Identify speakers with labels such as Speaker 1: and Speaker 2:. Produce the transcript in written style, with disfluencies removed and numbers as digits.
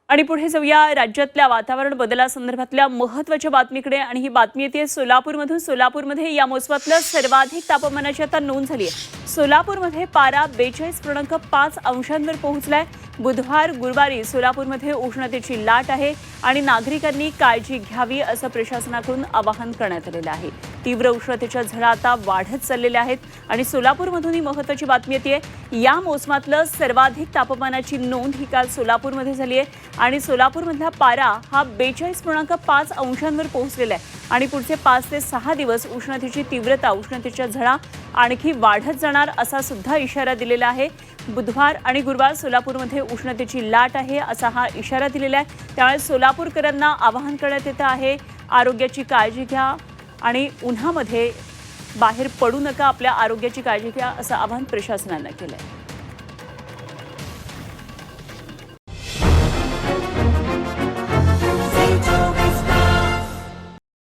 Speaker 1: आणि पुढे जाऊया राज्यातल्या वातावरण बदलासंदर्भातल्या महत्त्वाच्या बातमीकडे आणि ही बातमी येते सोलापूरमधून। सोलापूरमध्ये या मोसमातलं सर्वाधिक तापमानाची आता नोंद झाली आहे। सोलापूरमध्ये पारा 42.5 अंशांवर पोहोचलाय। बुधवार गुरुवारी सोलापूरमध्ये उष्णतेची लाट आहे आणि नागरिकांनी काळजी घ्यावी असं प्रशासनाकडून आवाहन करण्यात आलेलं आहे। तीव्र उष्णतेच्या झळा आता वाढत चाललेल्या आहेत आणि सोलापूरमधून ही महत्त्वाची बातमी येते। या मोसमातलं सर्वाधिक तापमानाची नोंद ही काल सोलापूरमध्ये झाली आहे आणि सोलापूरमधला पारा हा 42.5 अंशांवर पोहोचलेला आहे आणि पुढचे 5 ते 6 दिवस उष्णतेची तीव्रता, उष्णतेच्या झळा आणखी वाढत जाणार असा सुद्धा इशारा दिलेला आहे। बुधवार आणि गुरुवार सोलापूरमध्ये उष्णतेची लाट आहे असा हा इशारा दिलेला आहे। त्यामुळे सोलापूरकरांना आवाहन करण्यात येत आहे, आरोग्याची काळजी घ्या आणि उन्हामध्ये बाहेर पडू नका, आपल्या आरोग्याची काळजी घ्या असं आवाहन प्रशासनानं केलं आहे।